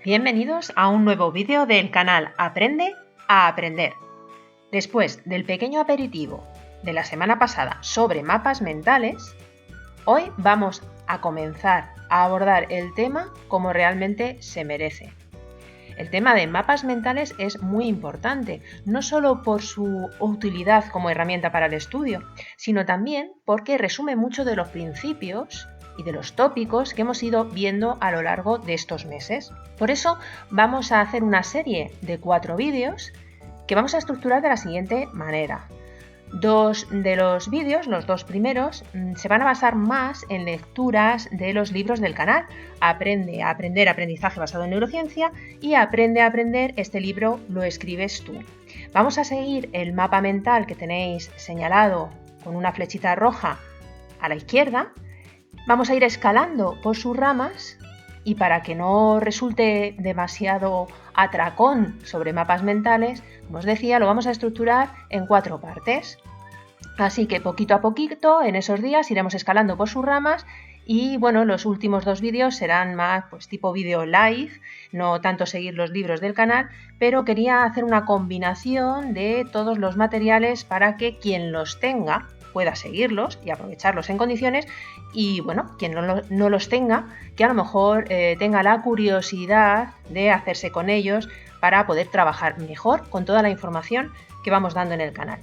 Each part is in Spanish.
Bienvenidos a un nuevo vídeo del canal Aprende a Aprender. Después del pequeño aperitivo de la semana pasada sobre mapas mentales, hoy vamos a comenzar a abordar el tema como realmente se merece. El tema de mapas mentales es muy importante, no solo por su utilidad como herramienta para el estudio, sino también porque resume mucho de los principios y de los tópicos que hemos ido viendo a lo largo de estos meses. Por eso vamos a hacer una serie de 4 vídeos que vamos a estructurar de la siguiente manera. Dos de los vídeos, los dos primeros, se van a basar más en lecturas de los libros del canal. Aprende a aprender, aprendizaje basado en neurociencia, y Aprende a aprender, este libro lo escribes tú. Vamos a seguir el mapa mental que tenéis señalado con una flechita roja a la izquierda. Vamos a ir escalando por sus ramas y para que no resulte demasiado atracón sobre mapas mentales, como os decía, lo vamos a estructurar en 4 partes. Así que poquito a poquito, en esos días, iremos escalando por sus ramas y bueno, los últimos 2 vídeos serán más tipo vídeo live, no tanto seguir los libros del canal, pero quería hacer una combinación de todos los materiales para que quien los tenga pueda seguirlos y aprovecharlos en condiciones, y bueno, quien no los tenga, que a lo mejor tenga la curiosidad de hacerse con ellos para poder trabajar mejor con toda la información que vamos dando en el canal.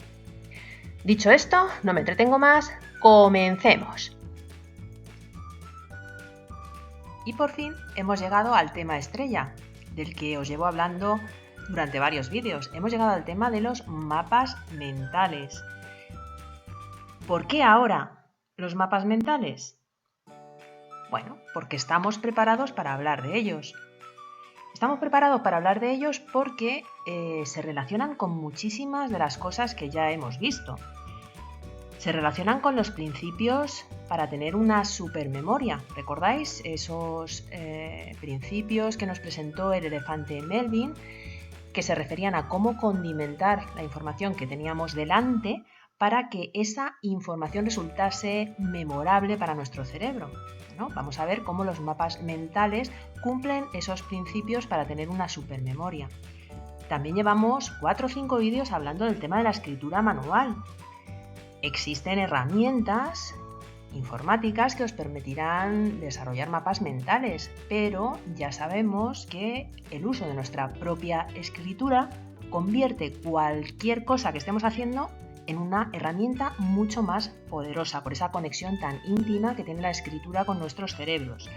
Dicho esto, no me entretengo más, comencemos. Y por fin hemos llegado al tema estrella, del que os llevo hablando durante varios vídeos. Hemos llegado al tema de los mapas mentales. ¿Por qué ahora los mapas mentales? Bueno, porque estamos preparados para hablar de ellos. Estamos preparados para hablar de ellos porque se relacionan con muchísimas de las cosas que ya hemos visto. Se relacionan con los principios para tener una supermemoria. ¿Recordáis esos principios que nos presentó el elefante Melvin, que se referían a cómo condimentar la información que teníamos delante para que esa información resultase memorable para nuestro cerebro? ¿No? Vamos a ver cómo los mapas mentales cumplen esos principios para tener una supermemoria. También llevamos 4 o 5 vídeos hablando del tema de la escritura manual. Existen herramientas informáticas que os permitirán desarrollar mapas mentales, pero ya sabemos que el uso de nuestra propia escritura convierte cualquier cosa que estemos haciendo en una herramienta mucho más poderosa por esa conexión tan íntima que tiene la escritura con nuestros cerebros.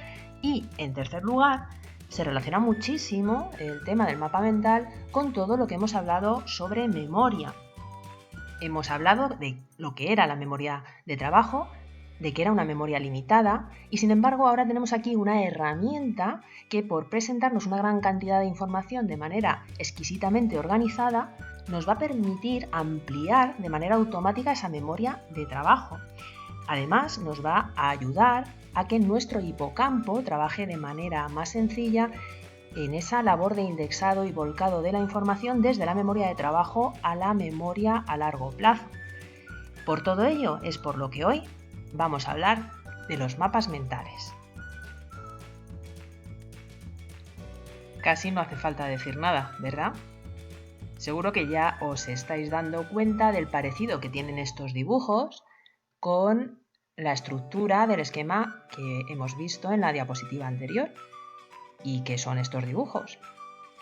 Y, en tercer lugar, se relaciona muchísimo el tema del mapa mental con todo lo que hemos hablado sobre memoria. Hemos hablado de lo que era la memoria de trabajo, de que era una memoria limitada, y sin embargo ahora tenemos aquí una herramienta que, por presentarnos una gran cantidad de información de manera exquisitamente organizada, nos va a permitir ampliar de manera automática esa memoria de trabajo. Además, nos va a ayudar a que nuestro hipocampo trabaje de manera más sencilla en esa labor de indexado y volcado de la información desde la memoria de trabajo a la memoria a largo plazo. Por todo ello es por lo que hoy vamos a hablar de los mapas mentales. Casi no hace falta decir nada, ¿verdad? Seguro que ya os estáis dando cuenta del parecido que tienen estos dibujos con la estructura del esquema que hemos visto en la diapositiva anterior. ¿Y qué son estos dibujos?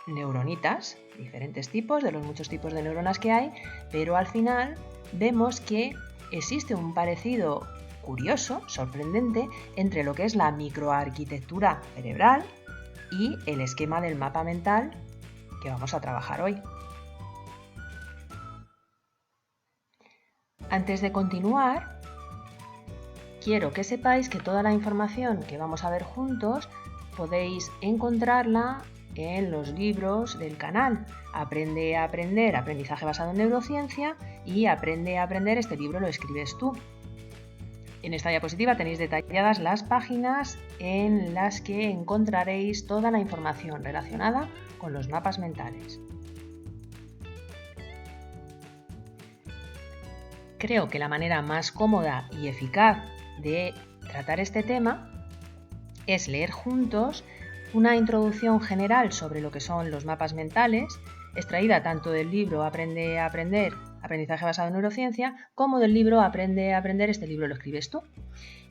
Neuronitas, diferentes tipos, de los muchos tipos de neuronas que hay, pero al final vemos que existe un parecido curioso, sorprendente, entre lo que es la microarquitectura cerebral y el esquema del mapa mental que vamos a trabajar hoy. Antes de continuar, quiero que sepáis que toda la información que vamos a ver juntos podéis encontrarla en los libros del canal. Aprende a aprender, aprendizaje basado en neurociencia, y Aprende a aprender, este libro lo escribes tú. En esta diapositiva tenéis detalladas las páginas en las que encontraréis toda la información relacionada con los mapas mentales. Creo que la manera más cómoda y eficaz de tratar este tema es leer juntos una introducción general sobre lo que son los mapas mentales, extraída tanto del libro Aprende a Aprender, Aprendizaje basado en neurociencia, como del libro Aprende a Aprender, este libro lo escribes tú.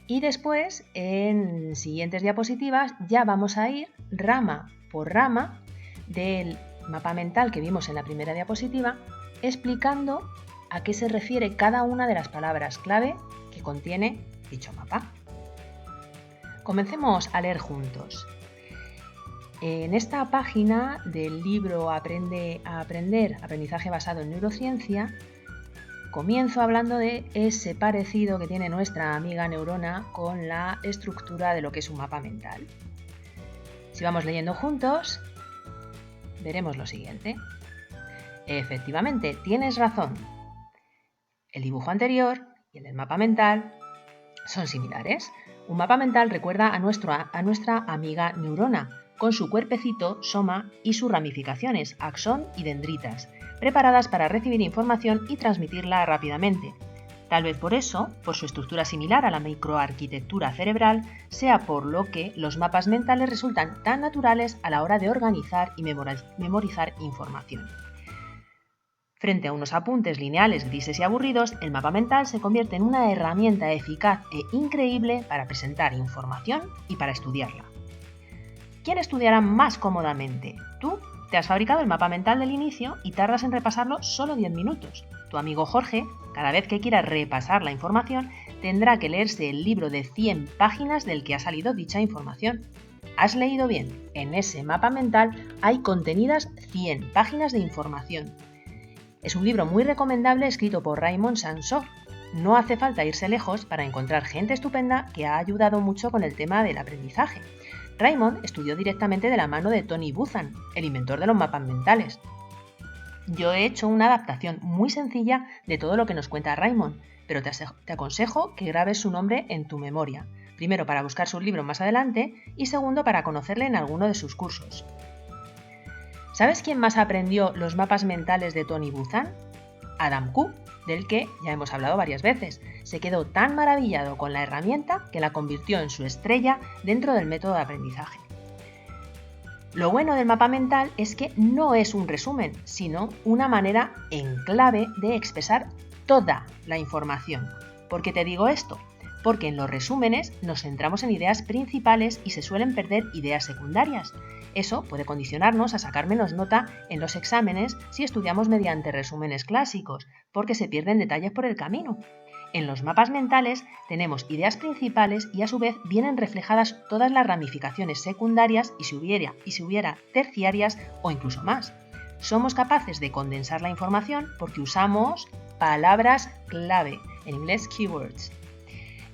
Y después, en siguientes diapositivas, ya vamos a ir rama por rama del mapa mental que vimos en la primera diapositiva, explicando a qué se refiere cada una de las palabras clave que contiene dicho mapa. Comencemos a leer juntos. En esta página del libro Aprende a Aprender, Aprendizaje basado en neurociencia, comienzo hablando de ese parecido que tiene nuestra amiga neurona con la estructura de lo que es un mapa mental. Si vamos leyendo juntos, veremos lo siguiente. Efectivamente, tienes razón. El dibujo anterior y el del mapa mental son similares. Un mapa mental recuerda a nuestra amiga neurona, con su cuerpecito, soma, y sus ramificaciones, axón y dendritas, preparadas para recibir información y transmitirla rápidamente. Tal vez por eso, por su estructura similar a la microarquitectura cerebral, sea por lo que los mapas mentales resultan tan naturales a la hora de organizar y memorizar información. Frente a unos apuntes lineales grises y aburridos, el mapa mental se convierte en una herramienta eficaz e increíble para presentar información y para estudiarla. ¿Quién estudiará más cómodamente? ¿Tú? Te has fabricado el mapa mental del inicio y tardas en repasarlo solo 10 minutos. Tu amigo Jorge, cada vez que quiera repasar la información, tendrá que leerse el libro de 100 páginas del que ha salido dicha información. Has leído bien. En ese mapa mental hay contenidas 100 páginas de información. Es un libro muy recomendable escrito por Raymond Sansor. No hace falta irse lejos para encontrar gente estupenda que ha ayudado mucho con el tema del aprendizaje. Raymond estudió directamente de la mano de Tony Buzan, el inventor de los mapas mentales. Yo he hecho una adaptación muy sencilla de todo lo que nos cuenta Raymond, pero te aconsejo que grabes su nombre en tu memoria, primero para buscar sus libros más adelante y segundo para conocerle en alguno de sus cursos. ¿Sabes quién más aprendió los mapas mentales de Tony Buzan? Adam Q, del que ya hemos hablado varias veces. Se quedó tan maravillado con la herramienta que la convirtió en su estrella dentro del método de aprendizaje. Lo bueno del mapa mental es que no es un resumen, sino una manera en clave de expresar toda la información. ¿Por qué te digo esto? Porque en los resúmenes nos centramos en ideas principales y se suelen perder ideas secundarias. Eso puede condicionarnos a sacar menos nota en los exámenes si estudiamos mediante resúmenes clásicos, porque se pierden detalles por el camino. En los mapas mentales tenemos ideas principales y a su vez vienen reflejadas todas las ramificaciones secundarias y si hubiera terciarias o incluso más. Somos capaces de condensar la información porque usamos palabras clave, en inglés keywords.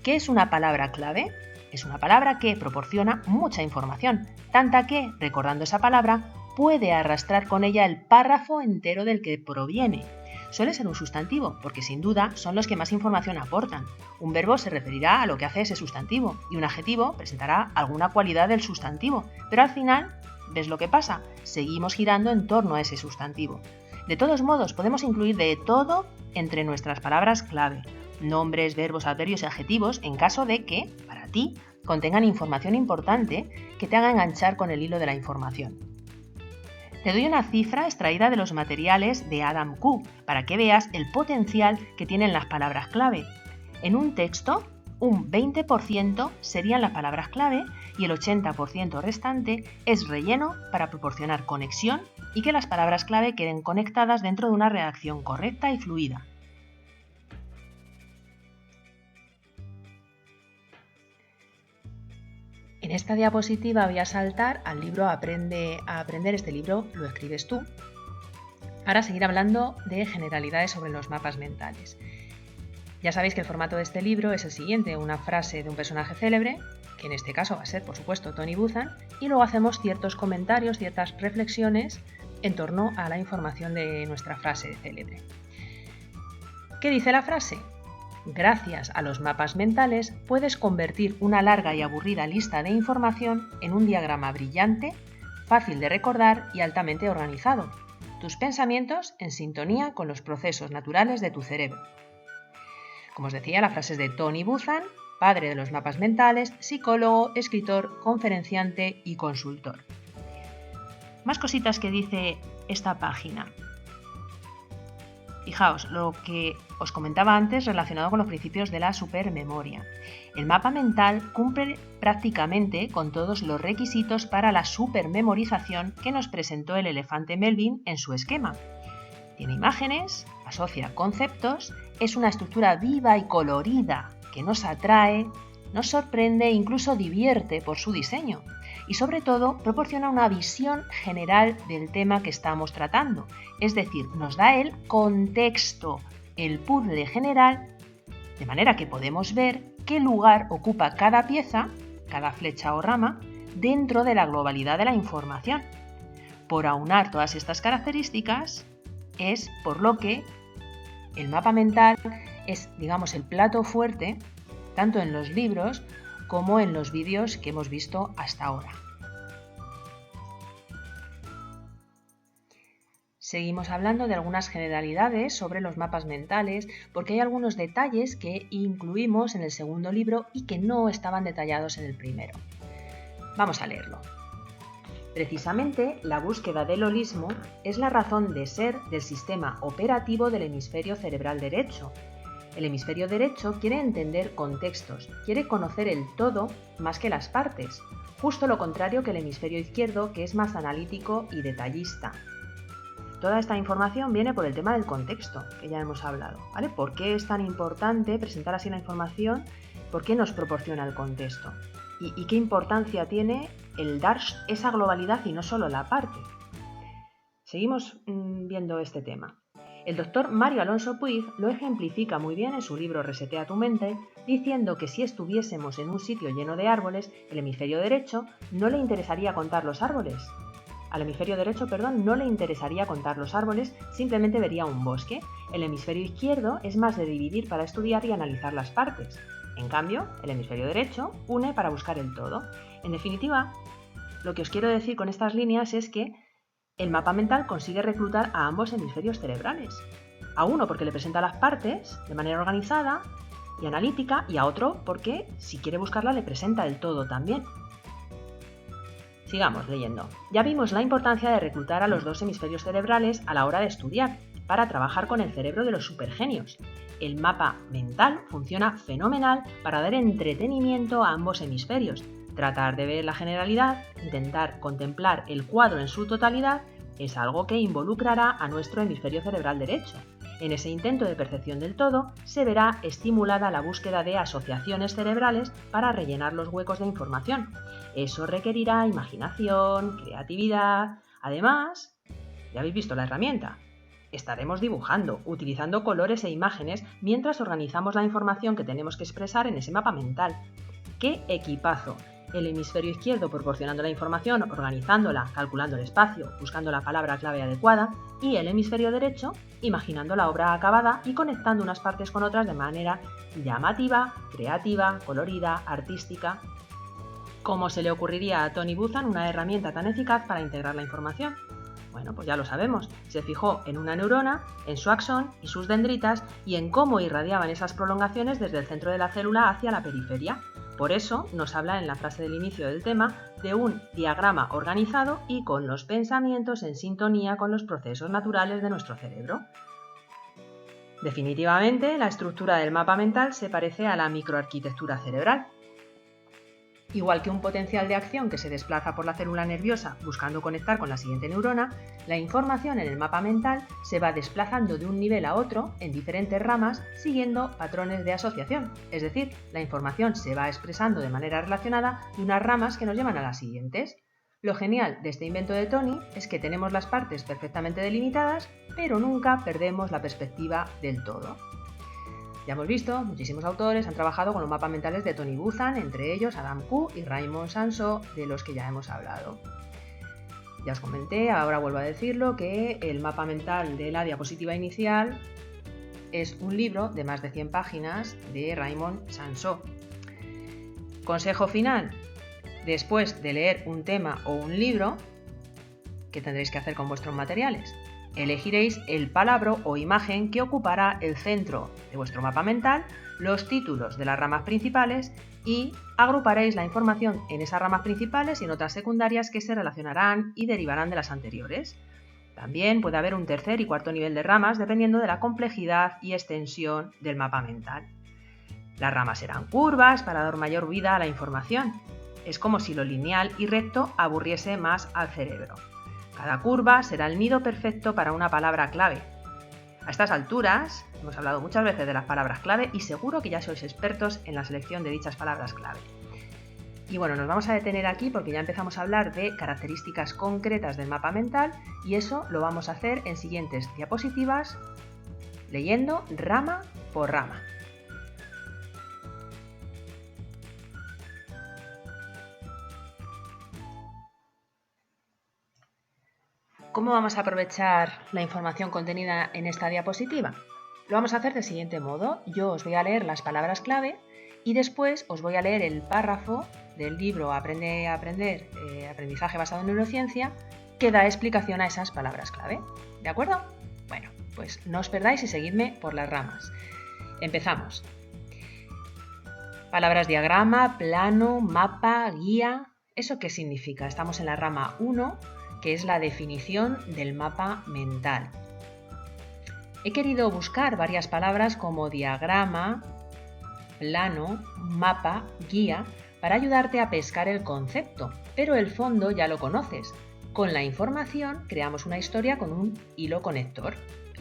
¿Qué es una palabra clave? Es una palabra que proporciona mucha información, tanta que, recordando esa palabra, puede arrastrar con ella el párrafo entero del que proviene. Suele ser un sustantivo, porque sin duda son los que más información aportan. Un verbo se referirá a lo que hace ese sustantivo y un adjetivo presentará alguna cualidad del sustantivo, pero al final, ¿ves lo que pasa? Seguimos girando en torno a ese sustantivo. De todos modos, podemos incluir de todo entre nuestras palabras clave, nombres, verbos, adverbios y adjetivos en caso de que, para ti, contengan información importante que te haga enganchar con el hilo de la información. Te doy una cifra extraída de los materiales de Adam Q para que veas el potencial que tienen las palabras clave. En un texto, un 20% serían las palabras clave y el 80% restante es relleno para proporcionar conexión y que las palabras clave queden conectadas dentro de una redacción correcta y fluida. En esta diapositiva voy a saltar al libro Aprende a Aprender, este libro lo escribes tú, para seguir hablando de generalidades sobre los mapas mentales. Ya sabéis que el formato de este libro es el siguiente, una frase de un personaje célebre, que en este caso va a ser, por supuesto, Tony Buzan, y luego hacemos ciertos comentarios, ciertas reflexiones en torno a la información de nuestra frase célebre. ¿Qué dice la frase? Gracias a los mapas mentales puedes convertir una larga y aburrida lista de información en un diagrama brillante, fácil de recordar y altamente organizado. Tus pensamientos en sintonía con los procesos naturales de tu cerebro. Como os decía, la frase es de Tony Buzan, padre de los mapas mentales, psicólogo, escritor, conferenciante y consultor. Más cositas que dice esta página. Fijaos, lo que os comentaba antes relacionado con los principios de la supermemoria. El mapa mental cumple prácticamente con todos los requisitos para la supermemorización que nos presentó el elefante Melvin en su esquema. Tiene imágenes, asocia conceptos, es una estructura viva y colorida que nos atrae, nos sorprende e incluso divierte por su diseño. Y sobre todo proporciona una visión general del tema que estamos tratando, es decir, nos da el contexto, el puzzle general, de manera que podemos ver qué lugar ocupa cada pieza, cada flecha o rama, dentro de la globalidad de la información. Por aunar todas estas características, es por lo que el mapa mental es, digamos, el plato fuerte, tanto en los libros como en los vídeos que hemos visto hasta ahora. Seguimos hablando de algunas generalidades sobre los mapas mentales porque hay algunos detalles que incluimos en el segundo libro y que no estaban detallados en el primero. Vamos a leerlo. Precisamente, la búsqueda del holismo es la razón de ser del sistema operativo del hemisferio cerebral derecho. El hemisferio derecho quiere entender contextos, quiere conocer el todo más que las partes, justo lo contrario que el hemisferio izquierdo, que es más analítico y detallista. Toda esta información viene por el tema del contexto, que ya hemos hablado, ¿vale? ¿Por qué es tan importante presentar así la información? ¿Por qué nos proporciona el contexto? ¿Y qué importancia tiene el dar esa globalidad y no solo la parte? Seguimos viendo este tema. El doctor Mario Alonso Puig lo ejemplifica muy bien en su libro Resetea tu mente, diciendo que si estuviésemos en un sitio lleno de árboles, el hemisferio derecho no le interesaría contar los árboles. Al hemisferio derecho, no le interesaría contar los árboles, simplemente vería un bosque. El hemisferio izquierdo es más de dividir para estudiar y analizar las partes. En cambio, el hemisferio derecho une para buscar el todo. En definitiva, lo que os quiero decir con estas líneas es que el mapa mental consigue reclutar a ambos hemisferios cerebrales. A uno porque le presenta las partes de manera organizada y analítica, y a otro porque, si quiere buscarla, le presenta el todo también. Sigamos leyendo. Ya vimos la importancia de reclutar a los dos hemisferios cerebrales a la hora de estudiar, para trabajar con el cerebro de los supergenios. El mapa mental funciona fenomenal para dar entretenimiento a ambos hemisferios. Tratar de ver la generalidad, intentar contemplar el cuadro en su totalidad, es algo que involucrará a nuestro hemisferio cerebral derecho. En ese intento de percepción del todo, se verá estimulada la búsqueda de asociaciones cerebrales para rellenar los huecos de información. Eso requerirá imaginación, creatividad. Además, ya habéis visto la herramienta. Estaremos dibujando, utilizando colores e imágenes mientras organizamos la información que tenemos que expresar en ese mapa mental. ¡Qué equipazo! El hemisferio izquierdo proporcionando la información, organizándola, calculando el espacio, buscando la palabra clave adecuada, y el hemisferio derecho imaginando la obra acabada y conectando unas partes con otras de manera llamativa, creativa, colorida, artística. ¿Cómo se le ocurriría a Tony Buzan una herramienta tan eficaz para integrar la información? Bueno, pues ya lo sabemos, se fijó en una neurona, en su axón y sus dendritas y en cómo irradiaban esas prolongaciones desde el centro de la célula hacia la periferia. Por eso nos habla en la frase del inicio del tema de un diagrama organizado y con los pensamientos en sintonía con los procesos naturales de nuestro cerebro. Definitivamente, la estructura del mapa mental se parece a la microarquitectura cerebral. Igual que un potencial de acción que se desplaza por la célula nerviosa buscando conectar con la siguiente neurona, la información en el mapa mental se va desplazando de un nivel a otro en diferentes ramas siguiendo patrones de asociación, es decir, la información se va expresando de manera relacionada de unas ramas que nos llevan a las siguientes. Lo genial de este invento de Tony es que tenemos las partes perfectamente delimitadas, pero nunca perdemos la perspectiva del todo. Ya hemos visto, muchísimos autores han trabajado con los mapas mentales de Tony Buzan, entre ellos Adam Q y Raymond Sansó, de los que ya hemos hablado. Ya os comenté, ahora vuelvo a decirlo, que el mapa mental de la diapositiva inicial es un libro de más de 100 páginas de Raymond Sansó. Consejo final: después de leer un tema o un libro, ¿qué tendréis que hacer con vuestros materiales? elegiréis el palabra o imagen que ocupará el centro de vuestro mapa mental, los títulos de las ramas principales y agruparéis la información en esas ramas principales y en otras secundarias que se relacionarán y derivarán de las anteriores. También puede haber un tercer y cuarto nivel de ramas dependiendo de la complejidad y extensión del mapa mental. Las ramas serán curvas para dar mayor vida a la información. Es como si lo lineal y recto aburriese más al cerebro. Cada curva será el nido perfecto para una palabra clave. A estas alturas hemos hablado muchas veces de las palabras clave y seguro que ya sois expertos en la selección de dichas palabras clave. Y bueno, nos vamos a detener aquí porque ya empezamos a hablar de características concretas del mapa mental y eso lo vamos a hacer en siguientes diapositivas leyendo rama por rama. ¿Cómo vamos a aprovechar la información contenida en esta diapositiva? Lo vamos a hacer del siguiente modo. Yo os voy a leer las palabras clave y después os voy a leer el párrafo del libro Aprende a Aprender, Aprendizaje basado en neurociencia, que da explicación a esas palabras clave. ¿De acuerdo? Bueno, pues no os perdáis y seguidme por las ramas. Empezamos. Palabras diagrama, plano, mapa, guía. ¿Eso qué significa? Estamos en la rama 1, que es la definición del mapa mental. He querido buscar varias palabras como diagrama, plano, mapa, guía, para ayudarte a pescar el concepto, pero el fondo ya lo conoces. Con la información creamos una historia con un hilo conector.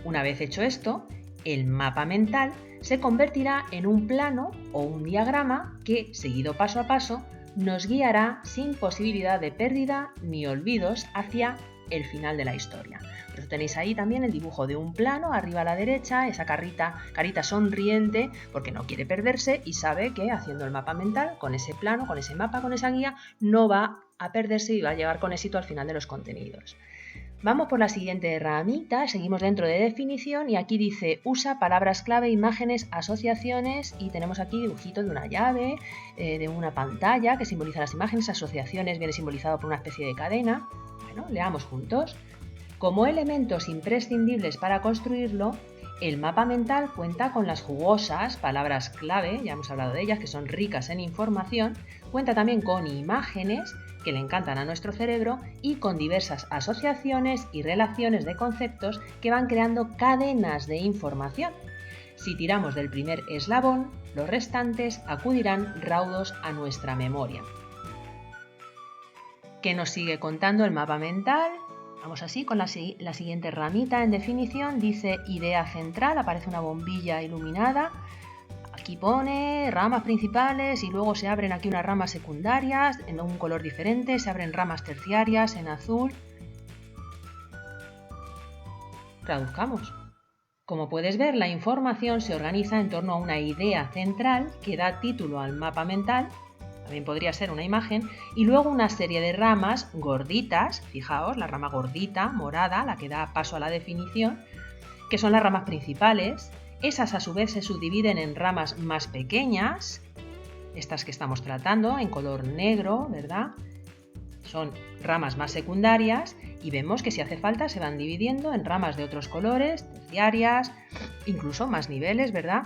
Una vez hecho esto, el mapa mental se convertirá en un plano o un diagrama que, seguido paso a paso, nos guiará sin posibilidad de pérdida ni olvidos hacia el final de la historia. Por eso tenéis ahí también el dibujo de un plano arriba a la derecha, esa carita sonriente porque no quiere perderse y sabe que haciendo el mapa mental, con ese plano, con ese mapa, con esa guía, no va a perderse y va a llegar con éxito al final de los contenidos. Vamos por la siguiente ramita, seguimos dentro de definición y aquí dice usa palabras clave, imágenes, asociaciones y tenemos aquí dibujito de una llave, de una pantalla que simboliza las imágenes, asociaciones viene simbolizado por una especie de cadena. Bueno, leamos juntos. Como elementos imprescindibles para construirlo, el mapa mental cuenta con las jugosas palabras clave, ya hemos hablado de ellas, que son ricas en información, cuenta también con imágenes que le encantan a nuestro cerebro y con diversas asociaciones y relaciones de conceptos que van creando cadenas de información. Si tiramos del primer eslabón, los restantes acudirán raudos a nuestra memoria. ¿Qué nos sigue contando el mapa mental? Vamos así con la siguiente ramita en definición, dice idea central, aparece una bombilla iluminada. Aquí pone ramas principales y luego se abren aquí unas ramas secundarias en un color diferente, se abren ramas terciarias en azul. Traduzcamos. Como puedes ver, la información se organiza en torno a una idea central que da título al mapa mental, también podría ser una imagen, y luego una serie de ramas gorditas, fijaos, la rama gordita, morada, la que da paso a la definición, que son las ramas principales. Esas a su vez se subdividen en ramas más pequeñas, estas que estamos tratando, en color negro, ¿verdad? Son ramas más secundarias y vemos que si hace falta se van dividiendo en ramas de otros colores, terciarias, incluso más niveles, ¿verdad?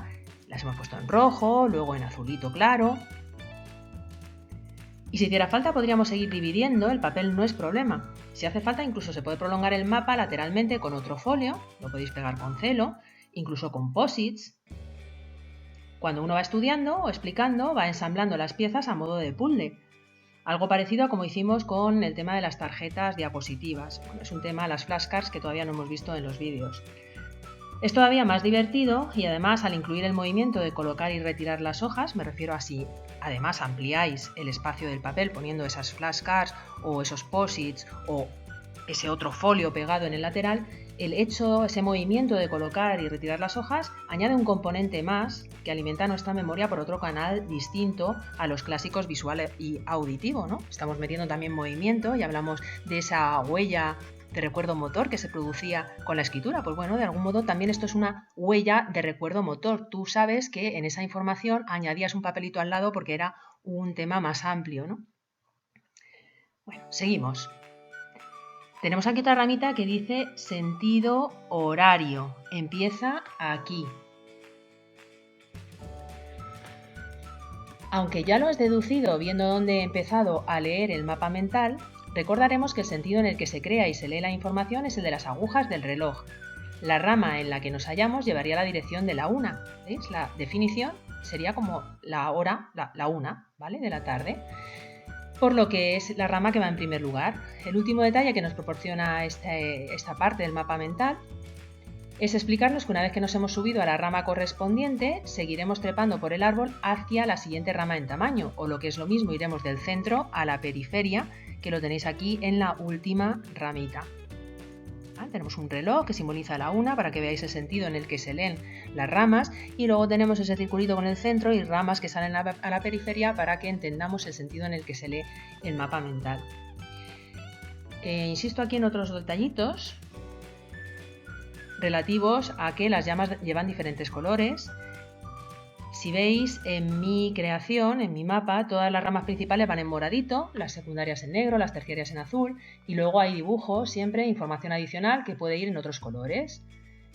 Las hemos puesto en rojo, luego en azulito claro. Y si hiciera falta podríamos seguir dividiendo, el papel no es problema. Si hace falta incluso se puede prolongar el mapa lateralmente con otro folio, lo podéis pegar con celo, incluso con posits. Cuando uno va estudiando o explicando, va ensamblando las piezas a modo de puzzle. Algo parecido a como hicimos con el tema de las tarjetas diapositivas. Bueno, es un tema, las flashcards, que todavía no hemos visto en los vídeos. Es todavía más divertido y además al incluir el movimiento de colocar y retirar las hojas, me refiero a si además ampliáis el espacio del papel poniendo esas flashcards o esos posits o ese otro folio pegado en el lateral, ese movimiento de colocar y retirar las hojas añade un componente más que alimenta nuestra memoria por otro canal distinto a los clásicos visual y auditivo, ¿no? Estamos metiendo también movimiento y hablamos de esa huella de recuerdo motor que se producía con la escritura. Pues bueno, de algún modo también esto es una huella de recuerdo motor. Tú sabes que en esa información añadías un papelito al lado porque era un tema más amplio, ¿no? Bueno, seguimos. Tenemos aquí otra ramita que dice sentido horario. Empieza aquí. Aunque ya lo has deducido viendo dónde he empezado a leer el mapa mental, recordaremos que el sentido en el que se crea y se lee la información es el de las agujas del reloj. La rama en la que nos hallamos llevaría la dirección de la una. ¿Veis? La definición sería como la hora, la una, ¿vale? De la tarde. Por lo que es la rama que va en primer lugar. El último detalle que nos proporciona esta parte del mapa mental es explicarnos que una vez que nos hemos subido a la rama correspondiente, seguiremos trepando por el árbol hacia la siguiente rama en tamaño, o lo que es lo mismo, iremos del centro a la periferia, que lo tenéis aquí en la última ramita. Tenemos un reloj que simboliza la una para que veáis el sentido en el que se leen las ramas, y luego tenemos ese circulito con el centro y ramas que salen a la periferia para que entendamos el sentido en el que se lee el mapa mental. Insisto aquí en otros detallitos relativos a que las llamas llevan diferentes colores. Si veis en mi creación, en mi mapa, todas las ramas principales van en moradito, las secundarias en negro, las terciarias en azul, y luego hay dibujos, siempre información adicional que puede ir en otros colores.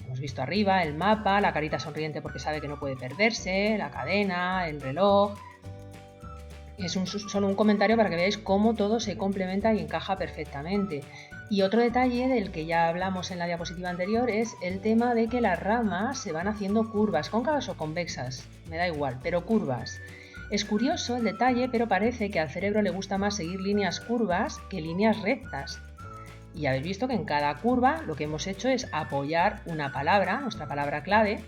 Hemos visto arriba el mapa, la carita sonriente porque sabe que no puede perderse, la cadena, el reloj. Es solo un comentario para que veáis cómo todo se complementa y encaja perfectamente. Y otro detalle del que ya hablamos en la diapositiva anterior es el tema de que las ramas se van haciendo curvas, cóncavas o convexas, me da igual, pero curvas. Es curioso el detalle, pero parece que al cerebro le gusta más seguir líneas curvas que líneas rectas. Y habéis visto que en cada curva lo que hemos hecho es apoyar una palabra, nuestra palabra clave.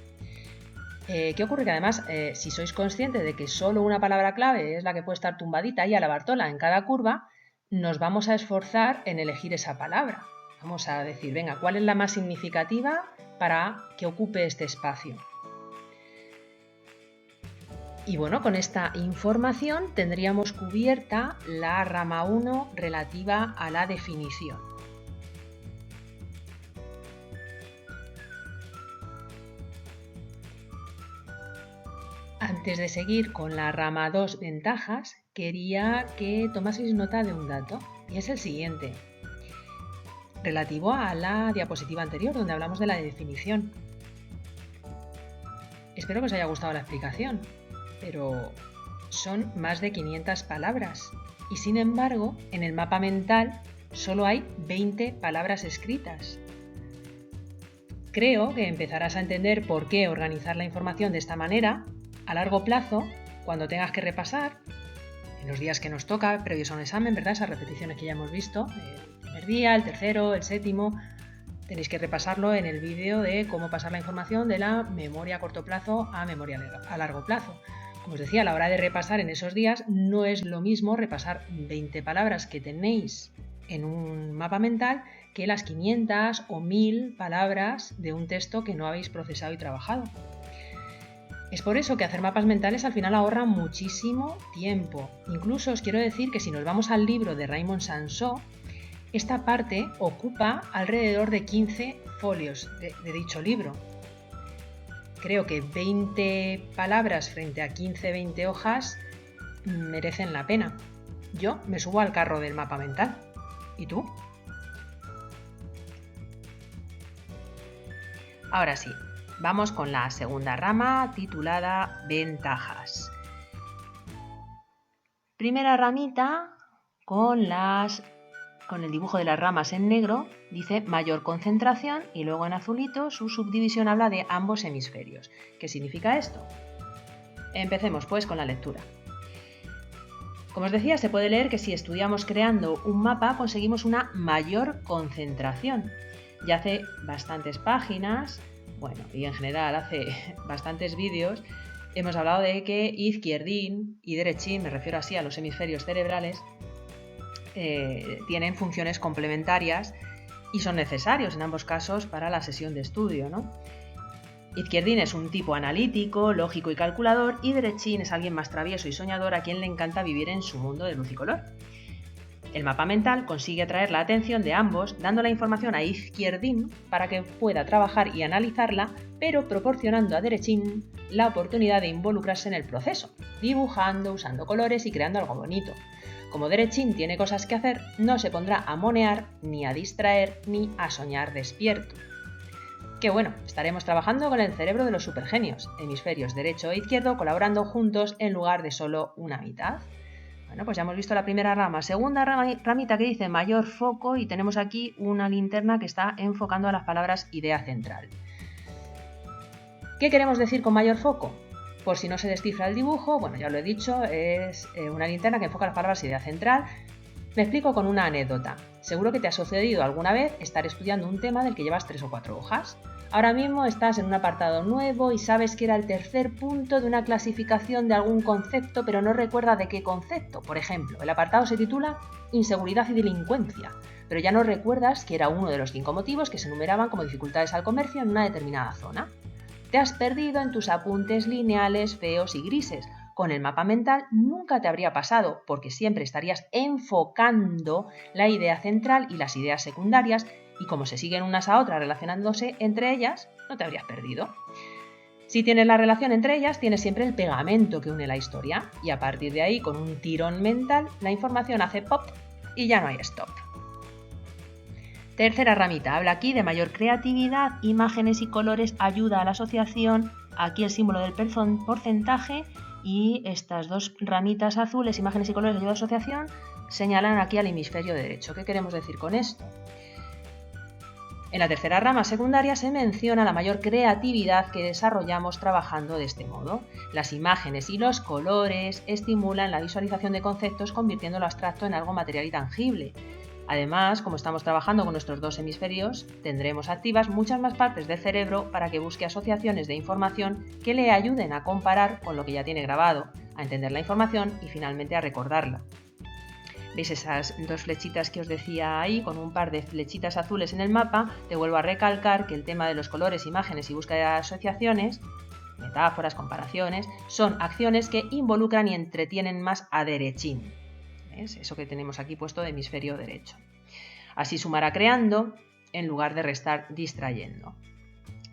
¿Qué ocurre? Que además, si sois conscientes de que solo una palabra clave es la que puede estar tumbadita ahí a la Bartola en cada curva, nos vamos a esforzar en elegir esa palabra. Vamos a decir, venga, ¿cuál es la más significativa para que ocupe este espacio? Y bueno, con esta información tendríamos cubierta la rama 1 relativa a la definición. Antes de seguir con la rama 2, ventajas, quería que tomaseis nota de un dato, y es el siguiente, relativo a la diapositiva anterior, donde hablamos de la definición. Espero que os haya gustado la explicación, pero son más de 500 palabras, y sin embargo, en el mapa mental solo hay 20 palabras escritas. Creo que empezarás a entender por qué organizar la información de esta manera a largo plazo, cuando tengas que repasar, en los días que nos toca, previos a un examen, ¿verdad? Esas repeticiones que ya hemos visto, el primer día, el tercero, el séptimo, tenéis que repasarlo en el vídeo de cómo pasar la información de la memoria a corto plazo a memoria a largo plazo. Como os decía, a la hora de repasar en esos días, no es lo mismo repasar 20 palabras que tenéis en un mapa mental que las 500 o 1000 palabras de un texto que no habéis procesado y trabajado. Es por eso que hacer mapas mentales al final ahorra muchísimo tiempo. Incluso os quiero decir que si nos vamos al libro de Raymond Sansó, esta parte ocupa alrededor de 15 folios de dicho libro. Creo que 20 palabras frente a 15-20 hojas merecen la pena. Yo me subo al carro del mapa mental. ¿Y tú? Ahora sí. Vamos con la segunda rama titulada Ventajas. Primera ramita con el dibujo de las ramas en negro dice mayor concentración y luego en azulito su subdivisión habla de ambos hemisferios. ¿Qué significa esto? Empecemos pues con la lectura. Como os decía, se puede leer que si estudiamos creando un mapa conseguimos una mayor concentración. Ya hace bastantes páginas, bueno, y en general hace bastantes vídeos, hemos hablado de que izquierdín y derechín, me refiero así a los hemisferios cerebrales, tienen funciones complementarias y son necesarios en ambos casos para la sesión de estudio, ¿no? Izquierdín es un tipo analítico, lógico y calculador, y derechín es alguien más travieso y soñador a quien le encanta vivir en su mundo de luz y color. El mapa mental consigue atraer la atención de ambos, dando la información a izquierdín para que pueda trabajar y analizarla pero proporcionando a Derechín la oportunidad de involucrarse en el proceso, dibujando, usando colores y creando algo bonito. Como Derechín tiene cosas que hacer, no se pondrá a monear, ni a distraer, ni a soñar despierto. Que bueno, estaremos trabajando con el cerebro de los supergenios, hemisferios derecho e izquierdo colaborando juntos en lugar de solo una mitad. Bueno, pues ya hemos visto la primera rama. Segunda ramita que dice mayor foco y tenemos aquí una linterna que está enfocando a las palabras idea central. ¿Qué queremos decir con mayor foco? Por si no se descifra el dibujo, bueno, ya lo he dicho, es una linterna que enfoca las palabras idea central. Me explico con una anécdota. Seguro que te ha sucedido alguna vez estar estudiando un tema del que llevas 3 o 4 hojas. Ahora mismo estás en un apartado nuevo y sabes que era el tercer punto de una clasificación de algún concepto, pero no recuerdas de qué concepto. Por ejemplo, el apartado se titula Inseguridad y delincuencia, pero ya no recuerdas que era uno de los 5 motivos que se enumeraban como dificultades al comercio en una determinada zona. Te has perdido en tus apuntes lineales, feos y grises. Con el mapa mental nunca te habría pasado, porque siempre estarías enfocando la idea central y las ideas secundarias, y como se siguen unas a otras relacionándose entre ellas, no te habrías perdido. Si tienes la relación entre ellas, tienes siempre el pegamento que une la historia, y a partir de ahí, con un tirón mental, la información hace pop y ya no hay stop. Tercera ramita, habla aquí de mayor creatividad, imágenes y colores, ayuda a la asociación, aquí el símbolo del porcentaje, y estas dos ramitas azules, imágenes y colores, ayuda a la asociación, señalan aquí al hemisferio derecho. ¿Qué queremos decir con esto? En la tercera rama secundaria se menciona la mayor creatividad que desarrollamos trabajando de este modo. Las imágenes y los colores estimulan la visualización de conceptos convirtiendo lo abstracto en algo material y tangible. Además, como estamos trabajando con nuestros dos hemisferios, tendremos activas muchas más partes del cerebro para que busque asociaciones de información que le ayuden a comparar con lo que ya tiene grabado, a entender la información y finalmente a recordarla. ¿Veis esas dos flechitas que os decía ahí, con un par de flechitas azules en el mapa? Te vuelvo a recalcar que el tema de los colores, imágenes y búsqueda de asociaciones, metáforas, comparaciones, son acciones que involucran y entretienen más a Derechín. ¿Ves? Eso que tenemos aquí puesto de hemisferio derecho. Así sumará creando en lugar de restar distrayendo.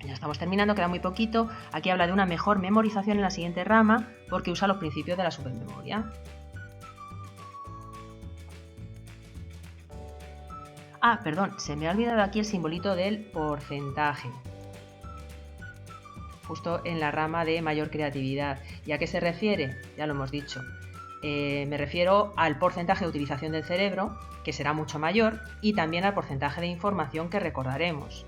Ya estamos terminando, queda muy poquito. Aquí habla de una mejor memorización en la siguiente rama porque usa los principios de la supermemoria. Ah, perdón, se me ha olvidado aquí el simbolito del porcentaje. Justo en la rama de mayor creatividad. ¿Y a qué se refiere? Ya lo hemos dicho. Me refiero al porcentaje de utilización del cerebro, que será mucho mayor, y también al porcentaje de información que recordaremos.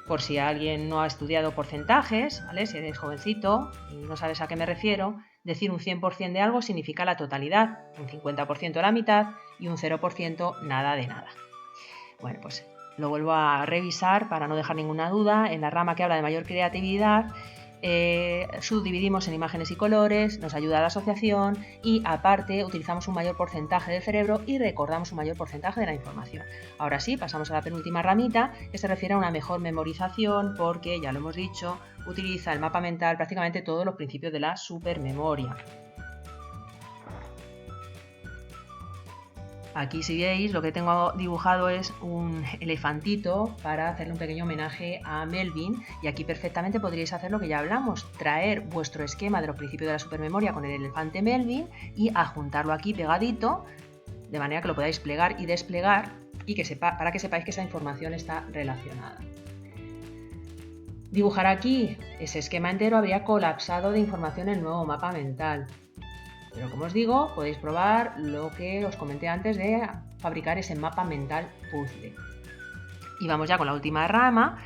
Por si alguien no ha estudiado porcentajes, ¿vale? Si eres jovencito y no sabes a qué me refiero, decir un 100% de algo significa la totalidad, un 50% la mitad y un 0% nada de nada. Bueno, pues lo vuelvo a revisar para no dejar ninguna duda. En la rama que habla de mayor creatividad, subdividimos en imágenes y colores, nos ayuda a la asociación y aparte utilizamos un mayor porcentaje del cerebro y recordamos un mayor porcentaje de la información. Ahora sí, pasamos a la penúltima ramita que se refiere a una mejor memorización porque, ya lo hemos dicho, utiliza el mapa mental prácticamente todos los principios de la supermemoria. Aquí, si veis, lo que tengo dibujado es un elefantito para hacerle un pequeño homenaje a Melvin y aquí perfectamente podríais hacer lo que ya hablamos, traer vuestro esquema de los principios de la supermemoria con el elefante Melvin y adjuntarlo aquí pegadito de manera que lo podáis plegar y desplegar y para que sepáis que esa información está relacionada. Dibujar aquí ese esquema entero habría colapsado de información el nuevo mapa mental. Pero como os digo, podéis probar lo que os comenté antes de fabricar ese mapa mental puzzle. Y vamos ya con la última rama,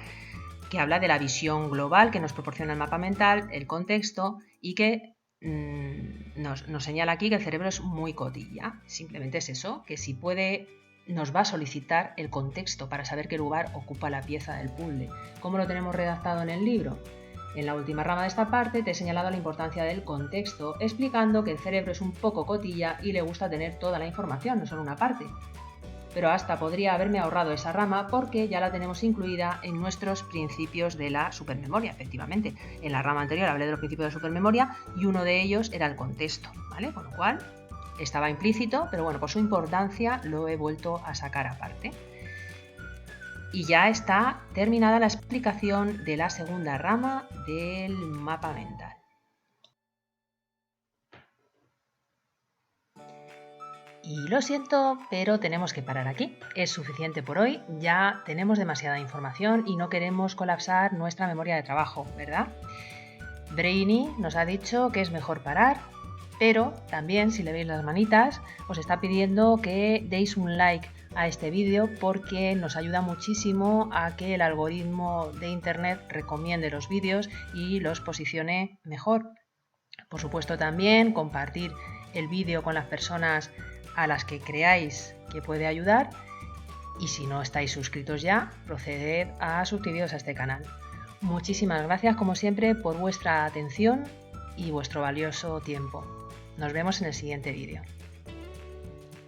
que habla de la visión global que nos proporciona el mapa mental, el contexto, y que nos señala aquí que el cerebro es muy cotilla. Simplemente es eso, que si puede, nos va a solicitar el contexto para saber qué lugar ocupa la pieza del puzzle. ¿Cómo lo tenemos redactado en el libro? En la última rama de esta parte te he señalado la importancia del contexto, explicando que el cerebro es un poco cotilla y le gusta tener toda la información, no solo una parte. Pero hasta podría haberme ahorrado esa rama porque ya la tenemos incluida en nuestros principios de la supermemoria, efectivamente. En la rama anterior hablé de los principios de la supermemoria y uno de ellos era el contexto, ¿vale? Con lo cual estaba implícito, pero bueno, por su importancia lo he vuelto a sacar aparte. Y ya está terminada la explicación de la segunda rama del mapa mental. Y lo siento, pero tenemos que parar aquí. Es suficiente por hoy, ya tenemos demasiada información y no queremos colapsar nuestra memoria de trabajo, ¿verdad? Brainy nos ha dicho que es mejor parar, pero también, si le veis las manitas, os está pidiendo que deis un like a este vídeo porque nos ayuda muchísimo a que el algoritmo de internet recomiende los vídeos y los posicione mejor. Por supuesto, también compartir el vídeo con las personas a las que creáis que puede ayudar, y si no estáis suscritos ya, proceded a suscribiros a este canal. Muchísimas gracias como siempre por vuestra atención y vuestro valioso tiempo. Nos vemos en el siguiente vídeo.